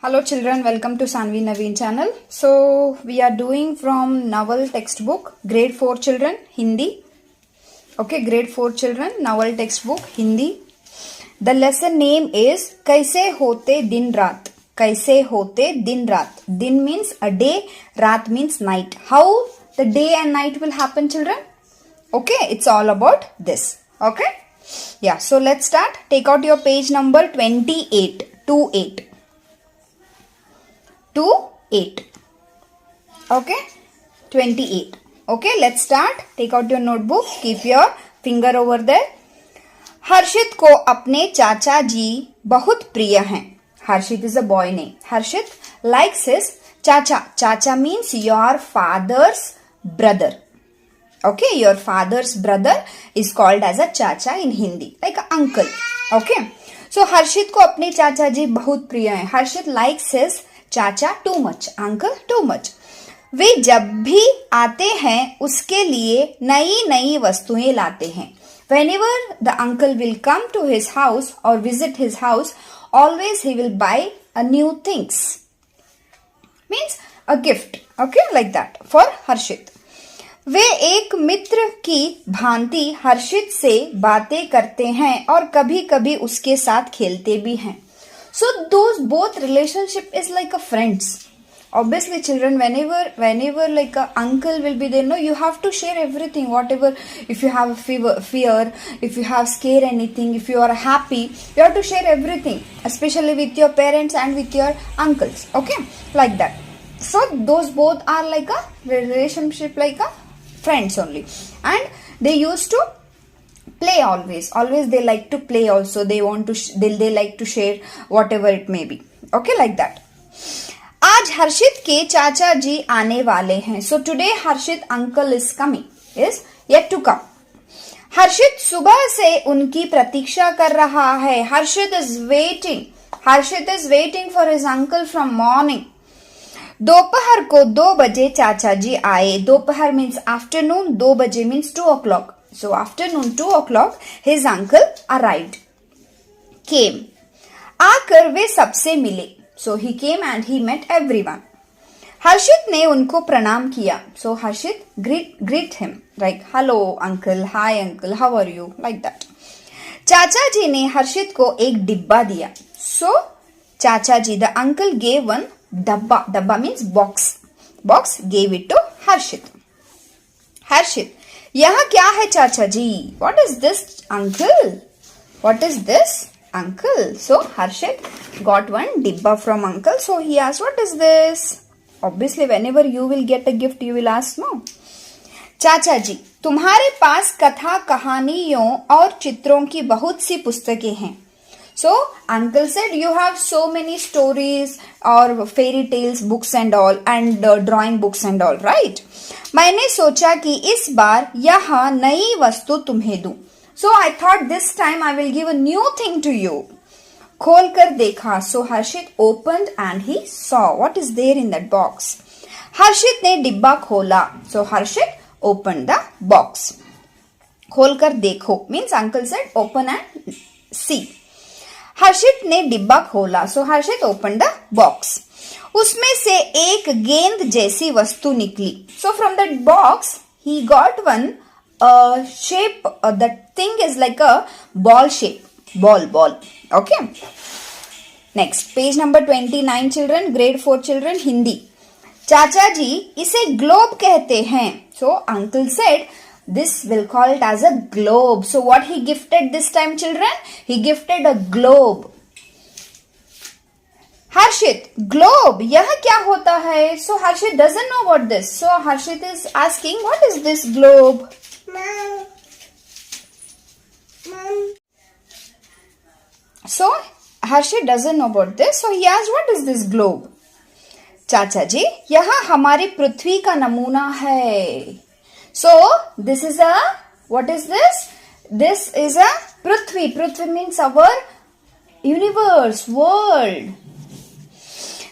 Hello children, welcome to Sanvi Naveen channel. So we are doing from novel textbook, grade 4 children, Hindi. Okay, grade 4 children, novel textbook, Hindi. The lesson name is Kaise Hote Din Raat. Kaise Hote Din Raat. Din means a day, Raat means night. How the day and night will happen children? Okay, it's all about this. Okay. Yeah, so let's start. Take out your page number 28. 28. 8. Okay, 28. Okay, let's start. Take out your notebook. Keep your finger over there. हर्षित को अपने चाचा जी बहुत प्रिय हैं. हर्षित is a boy name. Harshit likes his chacha. Chacha means your father's brother. Okay, your father's brother is called as a chacha in Hindi, like an uncle. Okay, so हर्षित को अपने चाचा जी बहुत प्रिय हैं. Harshit likes his chacha too much, uncle too much. वे जब भी आते हैं उसके लिए नई नई वस्तुएं लाते हैं. Whenever the uncle will come to his house or visit his house, always he will buy a new things. Means a gift. Okay, like that for Harshit. वे एक मित्र की भांति हर्षित से बातें करते हैं और कभी कभी उसके साथ खेलते भी हैं. So those both relationship is like a friends. Obviously children, whenever like a uncle will be there, no, you have to share everything, whatever. If you have a fear, if you have scare anything, if you are happy, you have to share everything, especially with your parents and with your uncles. Okay, like that. So those both are like a relationship, like a friends only, and they used to play always they like to play also. They want to they like to share whatever it may be. Okay, like that. आज हर्षित के चाचा जी आने वाले हैं. So today Harshit uncle is coming, is yet to come. हर्षित सुबह से उनकी प्रतीक्षा कर रहा है. हर्षित is waiting for his uncle from morning. दोपहर को 2 बजे चाचा जी आए. दोपहर means afternoon, 2 बजे means 2 o'clock. So afternoon 2 o'clock his uncle arrived. Came. आकर वे सबसे मिले. So he came and he met everyone. हर्षित ने उनको प्रणाम किया. So Harshit greet him like hello uncle, hi uncle, how are you, like that. चाचा जी ने हर्षित को एक डिब्बा दिया. So चाचा जी, the uncle gave one डब्बा. डब्बा means box. Box gave it to Harshit. हर्षित, यह क्या है चाचा जी? What is this uncle? What is this uncle? So Harshit got one dibba from uncle. So he asked, what is this? Obviously whenever you will get a gift you will ask, no? चाचा जी, तुम्हारे पास कथा कहानियों और चित्रों की बहुत सी पुस्तकें हैं. So uncle said you have so many stories or fairy tales books and all, and drawing books and all, right? मैंने सोचा कि इस बार यह नई वस्तु तुम्हें दूं. So I thought this time I will give a new thing to you. खोल कर देखा. So Harshit opened and he saw what is there in that box. हर्षित ने डिब्बा खोला. So Harshit opened the box. खोल कर देखो means uncle said open and see. हर्षित ने डिब्बा खोला. So Harshit opened the box. उसमें से एक गेंद जैसी वस्तु निकली. So from that box he got one shape. That thing is like a ball shape. Ball. Okay. Next, page number 29 children, grade 4 children, Hindi. चाचा जी इसे ग्लोब कहते हैं. So uncle said this will call it as a globe. So what he gifted this time children? He gifted a globe. Harshit, globe, यह क्या होता है? So Harshit doesn't know about this. So Harshit is asking, what is this globe? Mom. So Harshit doesn't know about this. So he asked, what is this globe? चाचा जी, यह हमारी पृथ्वी का नमूना है. So this is a, what is this? This is a Prithvi. Prithvi means our universe, world.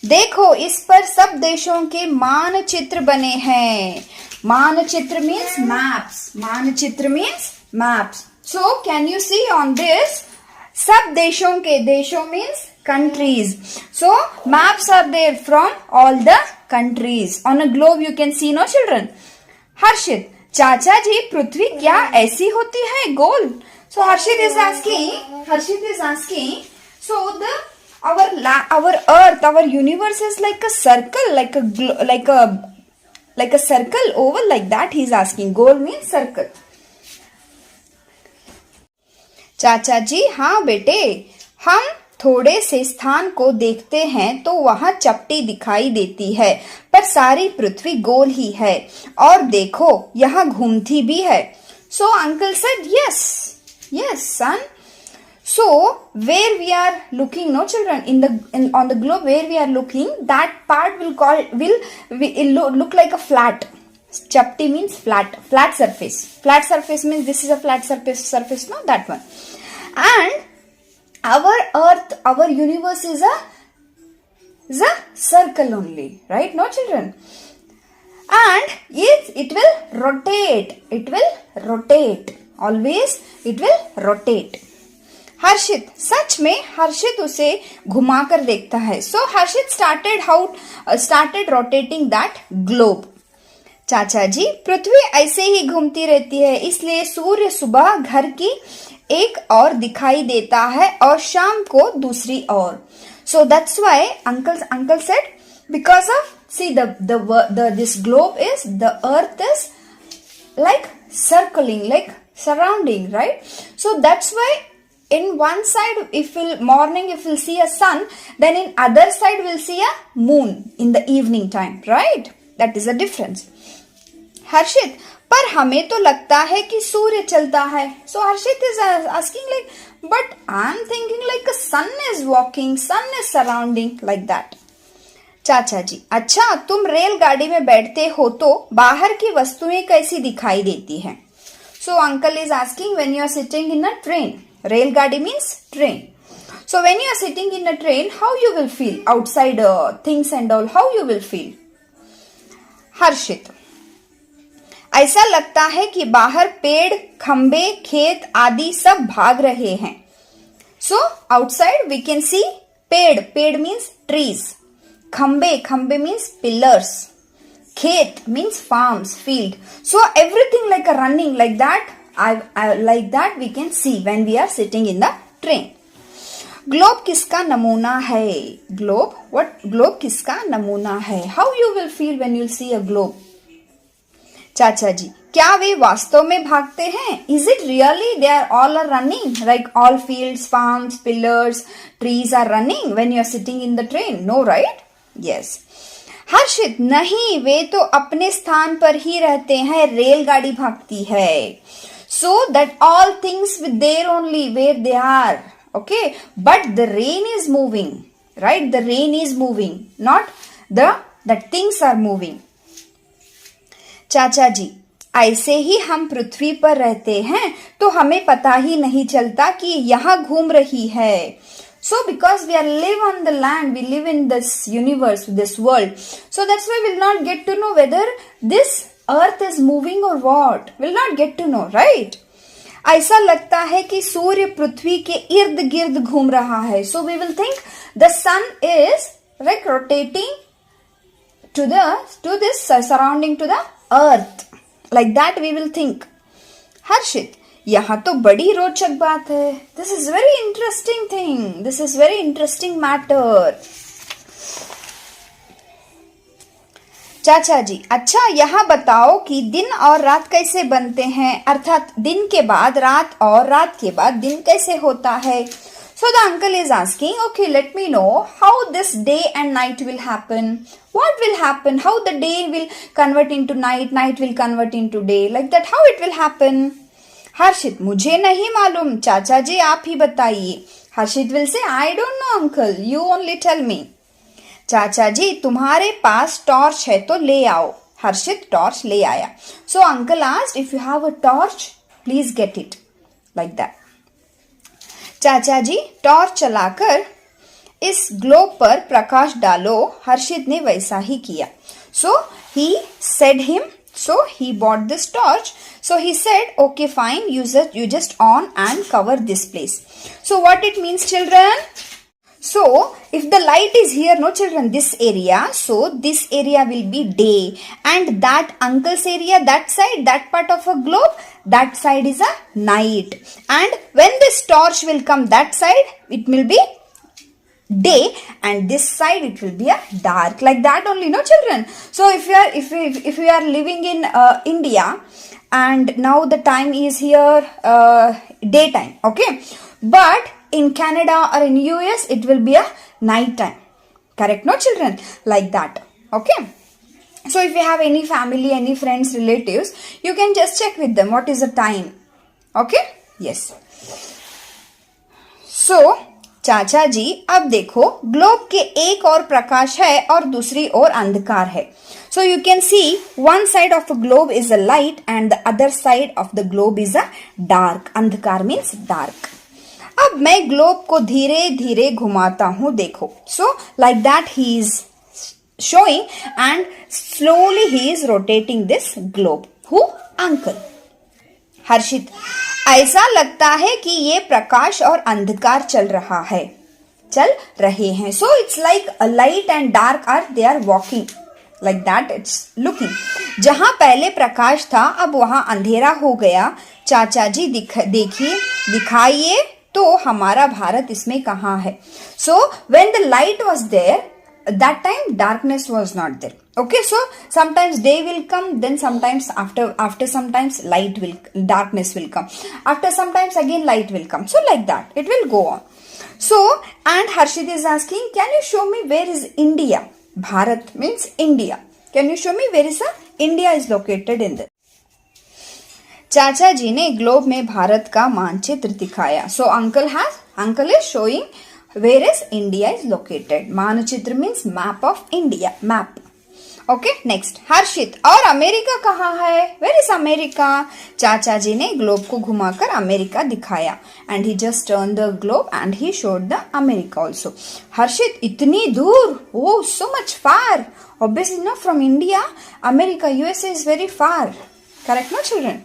देखो इस पर सब देशों के मानचित्र बने हैं. मानचित्र means maps. मानचित्र means maps. So can you see on this? सब देशों के, देशों means countries. So maps are there from all the countries. On a globe you can see, no children. Harshit, चाचा जी पृथ्वी क्या ऐसी होती है गोल? So Harshit is asking, so our earth, our universe is like a circle, like a circle, oval, like that he is asking. Goal means circle. चाचा जी हाँ बेटे, हम थोड़े से स्थान को देखते हैं तो वहां चपटी दिखाई देती है, पर सारी पृथ्वी गोल ही है, और देखो यहाँ घूमती भी है. So uncle said yes son. So where we are looking, no children, on the globe where we are looking, that part will look like a flat. Chapti means flat surface. Flat surface means this is a flat surface, no, that one. And our earth, our universe is a circle only, right? No children. And yes, it will rotate. Always it will rotate. हर्षित, सच में हर्षित उसे घुमाकर देखता है. So Harshit started rotating that globe. चाचा जी पृथ्वी ऐसे ही घूमती रहती है, इसलिए सूर्य सुबह घर की एक और दिखाई देता है और शाम को दूसरी ओर. So that's why uncle said, because of, see, this globe is, the earth is like circling, like surrounding, right? So that's why in one side, if we'll see a sun, then in other side we'll see a moon in the evening time, right? That is a difference. हर्षित, पर हमें तो लगता है कि सूर्य चलता है. So Harshit is asking like, but I'm thinking like a sun is walking, sun is surrounding, like that. चाचा जी, अच्छा तुम रेलगाड़ी में बैठते हो तो बाहर की वस्तुएं कैसी दिखाई देती हैं? So uncle is asking, when you are sitting in a train, रेलगाड़ी means train. So when you are sitting in a train, how you will feel outside things and all, how you will feel? हर्षित, ऐसा लगता है कि बाहर पेड़, खंबे, खेत आदि सब भाग रहे हैं. So outside we can see पेड़ means trees, खंबे means pillars, खेत means farms, field. So everything like a running, like that, like that we can see when we are sitting in the train. Globe किसका नमूना है? Globe किसका नमूना है? How you will feel when you see a globe? चाचा जी, क्या वे वास्तव में भागते हैं? Is it really they are all running, like all fields, farms, pillars, trees are running when you are sitting in the train? No, right? Yes. हर्षित, नहीं, वे तो अपने स्थान पर ही रहते हैं, रेलगाड़ी भागती है. So that all things with there only where they are, okay? But the rain is moving, right? The rain is moving, not that things are moving. चाचा जी, ऐसे ही हम पृथ्वी पर रहते हैं तो हमें पता ही नहीं चलता कि यहाँ घूम रही है. So because we live on the land, we live in this universe, this world. So that's why we'll not get to know whether this earth is moving or what. We'll not get to know, right? ऐसा लगता है कि सूर्य पृथ्वी के इर्द गिर्द घूम रहा है. So we will think the sun is like rotating to this surrounding to the earth. Like that we will think. हर्षित, यहाँ तो बड़ी रोचक बात है. This is very interesting thing. This is very interesting matter. चाचा जी, अच्छा यहाँ बताओ कि दिन और रात कैसे बनते हैं, अर्थात दिन के बाद रात और रात के बाद दिन कैसे होता है. So the uncle is asking, okay, let me know how this day and night will happen. What will happen? How the day will convert into night, night will convert into day. Like that, how it will happen? हर्षित, मुझे नहीं मालूम, चाचा जी आप ही बताइए. हर्षित will say, I don't know uncle, you only tell me. चाचा जी तुम्हारे पास torch है तो ले आओ. हर्षित टॉर्च ले आया. So uncle asked, if you have a torch, please get it. Like that. चाचा जी टॉर्च चलाकर इस ग्लोब पर प्रकाश डालो. हर्षित ने वैसा ही किया. So he said him, so he bought this torch. So he said, okay fine, you just on and cover this place. So what it means, children? So if the light is here, no children, this area, so this area will be day, and that uncle's area, that side, that part of a globe, that side is a night. And when this torch will come that side, it will be day, and this side it will be a dark, like that only, no children. So if we are living in India, and now the time is here daytime, okay, but in Canada or in US it will be a night time, correct, no children, like that, okay. So if you have any family, any friends, relatives, you can just check with them what is the time, okay, yes. So चाचा जी अब देखो globe के एक और प्रकाश है और दूसरी ओर अंधकार है. So you can see one side of a globe is a light and the other side of the globe is a dark. अंधकार means dark. अब मैं ग्लोब को धीरे धीरे घुमाता हूं, देखो. So like that he is showing and slowly he is rotating this globe. Who? Uncle. हर्षित, ऐसा लगता है कि ये प्रकाश और अंधकार चल रहे हैं. So it's like a light and dark are they are walking. Like that it's looking. जहां पहले प्रकाश था अब वहां अंधेरा हो गया. चाचा जी दिखाइए तो हमारा भारत इसमें कहाँ है. So when the light was there, that time darkness was not there. Okay, so sometimes day will come, then sometimes after sometimes darkness will come. After sometimes again light will come. So like that it will go on. So and Harshit is asking, can you show me where is India? Bharat means India. Can you show me where is India is located in this? चाचा जी ने globe में भारत का मानचित्र दिखाया. So uncle is showing where is India is located. मानचित्र means map of India, map. Okay, next हर्षित, और America कहाँ है? Where is America? चाचा जी ने ग्लोब को घुमाकर अमेरिका दिखाया. And he just turned the globe and he showed the America also. हर्षित, इतनी दूर? Oh, so much far. Obviously not from India. America, USA is very far. Correct, no children?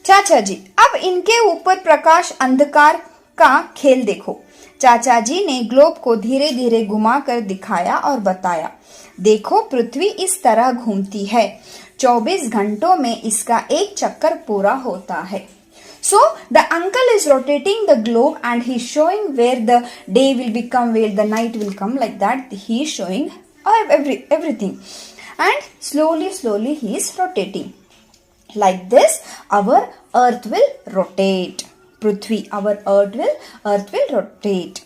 चाचा जी, अब इनके ऊपर प्रकाश अंधकार का खेल देखो. चाचा जी ने ग्लोब को धीरे धीरे घुमाकर दिखाया और बताया, देखो पृथ्वी इस तरह घूमती है. 24 घंटों में इसका एक चक्कर पूरा होता है. So the uncle is rotating the globe and he is showing where the day will become, where the night will come, like that he is showing everything. And slowly he is rotating. Like this our earth will rotate. Prithvi, our earth will rotate.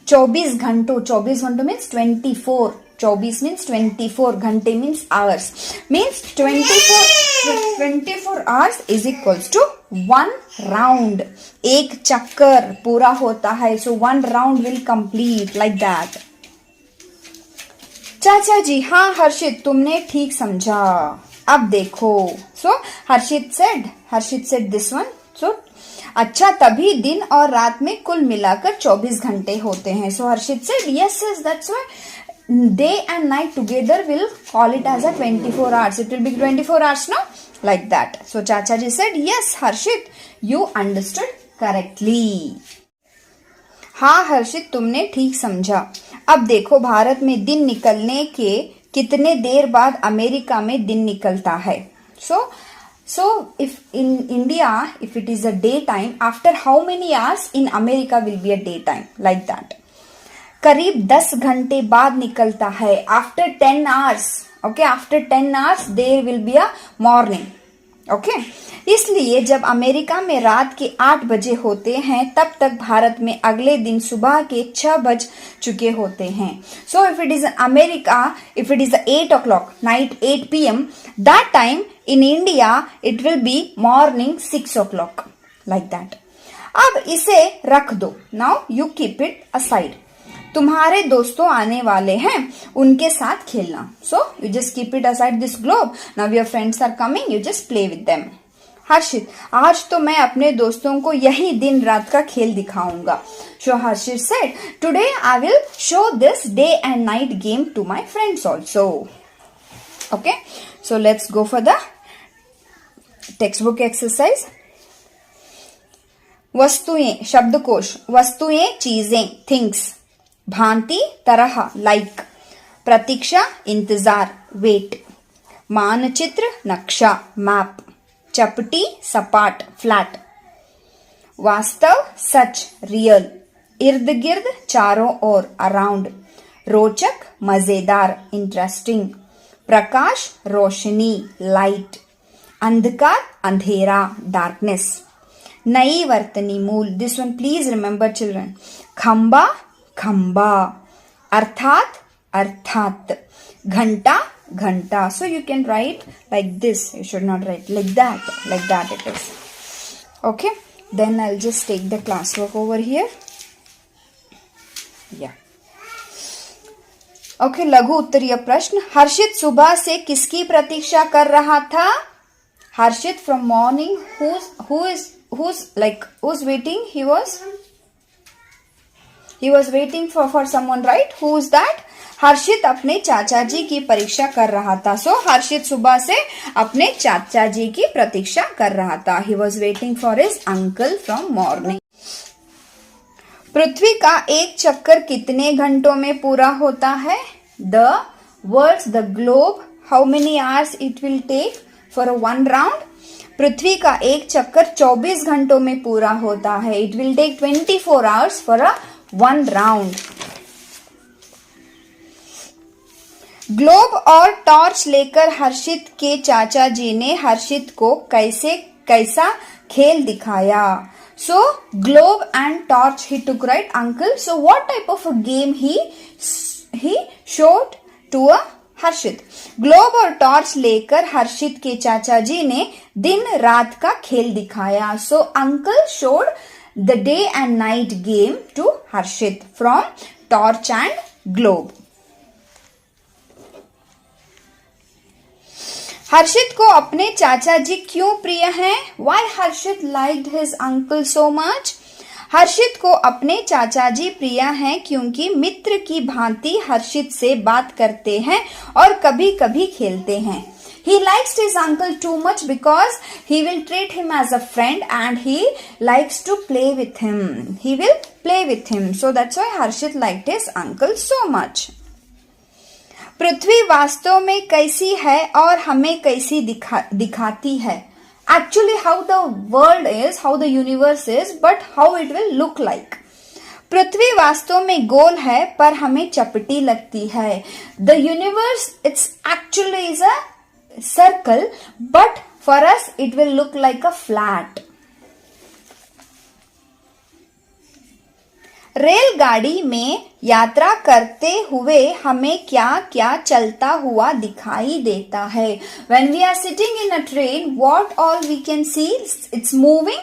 24 घंटों, 24 घंटों means 24. 24 means 24, घंटे means hours. Means 24 hours is equals to 1 round. एक चक्कर पूरा होता है. So 1 round will complete, like that. चाचा जी, हाँ हर्षित, तुमने ठीक समझा. अब देखो. So Harshit said this one. So अच्छा, तभी दिन और रात में कुल मिलाकर 24 घंटे होते हैं. So Harshit said yes, that's why day and night together will call it as a 24 hours. It will be 24 hours, no? Like that. So Chacha ji said yes, Harshit, you understood correctly. हाँ हर्षित, तुमने ठीक समझा. अब देखो भारत में दिन निकलने के कितने देर बाद अमेरिका में दिन निकलता है. So if in India, if it is a daytime, after how many hours in America will be a daytime, like that. करीब 10 घंटे बाद निकलता है. After 10 hours, okay, after 10 hours there will be a morning, okay. इसलिए जब America में रात के 8 बजे होते हैं तब तक भारत में अगले दिन सुबह के 6 बज चुके होते हैं. So if it is America, if it is 8 o'clock, night 8 p.m, that time in India it will be morning 6 o'clock, like that. अब इसे रख दो. Now you keep it aside. तुम्हारे दोस्तों आने वाले हैं, उनके साथ खेलना. So you just keep it aside this globe. Now your friends are coming, you just play with them. हर्षित, आज तो मैं अपने दोस्तों को यही दिन रात का खेल दिखाऊंगा. So Harshit said, today I will show this day and night game to my friends also. Okay, so let's go for the textbook exercise. वस्तुएं, शब्दकोश, वस्तुएं, चीजें, थिंग्स, भांति, तरह, लाइक, प्रतीक्षा, इंतजार, वेट, मानचित्र, नक्शा, मैप, चपटी, सपाट, फ्लैट, वास्तव, सच, रियल, इर्द गिर्द, चारों ओर, अराउंड, रोचक, मजेदार, इंटरेस्टिंग, प्रकाश, रोशनी, लाइट, अंधकार, अंधेरा, डार्कनेस, नई वर्तनी मूल, this one please remember children, खंबा, खंबा, अर्थात, अर्थात, घंटा, घंटा. So you can write like this, you should not write like that it is. Okay, then I'll just take the classwork over here. Yeah. Okay, लघु उत्तरीय प्रश्न. हर्षित सुबह से किसकी प्रतीक्षा कर रहा था? हर्षित from morning, who's waiting? He was waiting for someone, right? Who's that? हर्षित अपने चाचा जी की परीक्षा कर रहा था. सो हर्षित सुबह से अपने चाचा जी की प्रतीक्षा कर रहा था. He was waiting for his uncle from morning. पृथ्वी का एक चक्कर कितने घंटों में पूरा होता है? The words, the globe, how many hours it will take for a one round? पृथ्वी का एक चक्कर 24 घंटों में पूरा होता है. It will take 24 hours for a one round. Globe और टॉर्च लेकर हर्षित के चाचा जी ने हर्षित को कैसा खेल दिखाया? So globe and torch he took, right, uncle? So what type of a game he showed to a Harshit? Globe और टॉर्च लेकर हर्षित के चाचा जी ने दिन रात का खेल दिखाया. So uncle showed the day and night game to Harshit from torch and globe. हर्षित को अपने चाचा जी क्यों प्रिय हैं? Why Harshit liked his uncle so much? हर्षित को अपने चाचा जी प्रिय हैं क्योंकि मित्र की भांति हर्षित से बात करते हैं और कभी कभी खेलते हैं. He likes his uncle too much because he will treat him as a friend and he likes to play with him. He will play with him. So that's why Harshit liked his uncle so much. पृथ्वी वास्तव में कैसी है और हमें कैसी दिखाती है? Actually how the world is, how the universe is, but how it will look like. पृथ्वी वास्तव में गोल है पर हमें चपटी लगती है. The universe, it's actually is a circle, but for us it will look like a flat. रेलगाड़ी में यात्रा करते हुए हमें क्या क्या चलता हुआ दिखाई देता है? When we are sitting in a train, what all we can see? It's moving.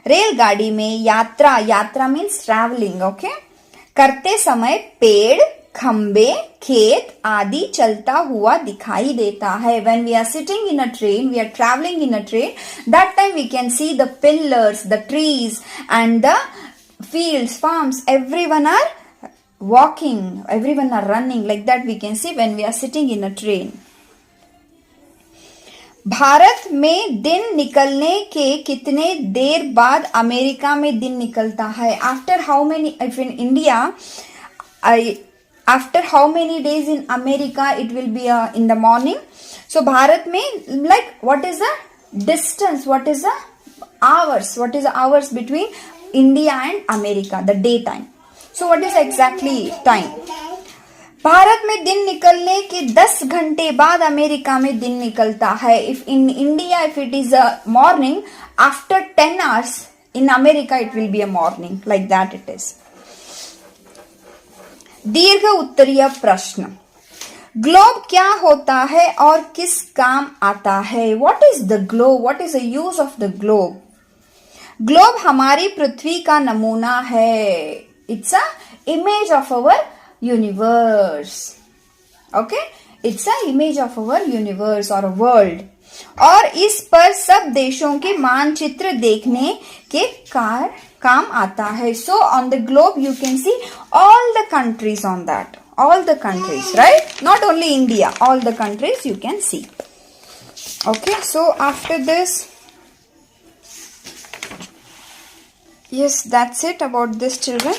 रेलगाड़ी में यात्रा means traveling, okay? करते समय पेड़, खंबे, खेत आदि चलता हुआ दिखाई देता है. When we are sitting in a train, we are traveling in a train, that time we can see the pillars, the trees and the fields, farms, everyone are walking, everyone are running, like that we can see when we are sitting in a train. Bharat में दिन निकलने के कितने देर बाद America में दिन निकलता है? After how many, if in India, after how many days in America it will be in the morning. So Bharat में, like what is the distance, what is the hours between India and America, the day time. So what is exactly time? Bharat में दिन निकलने के 10 घंटे बाद America में दिन निकलता है. If in India, if it is a morning, after 10 hours, in America it will be a morning. Like that it is. दीर्घ उत्तरीय प्रश्न. ग्लोब क्या होता है और किस काम आता है? What is the globe? What is the use of the globe? Globe हमारी पृथ्वी का नमूना है. It's a image of our universe. Okay? It's a image of our universe or a world. और इस पर सब देशों के मानचित्र देखने के काम आता है. So on the globe you can see all the countries on that. All the countries, right? Not only India, all the countries you can see. Okay, so after this, Yes, that's it about this, children.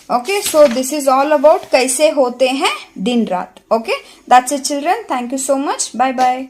Okay, so this is all about कैसे होते हैं दिन रात. Okay, that's it, children. Thank you so much. Bye bye.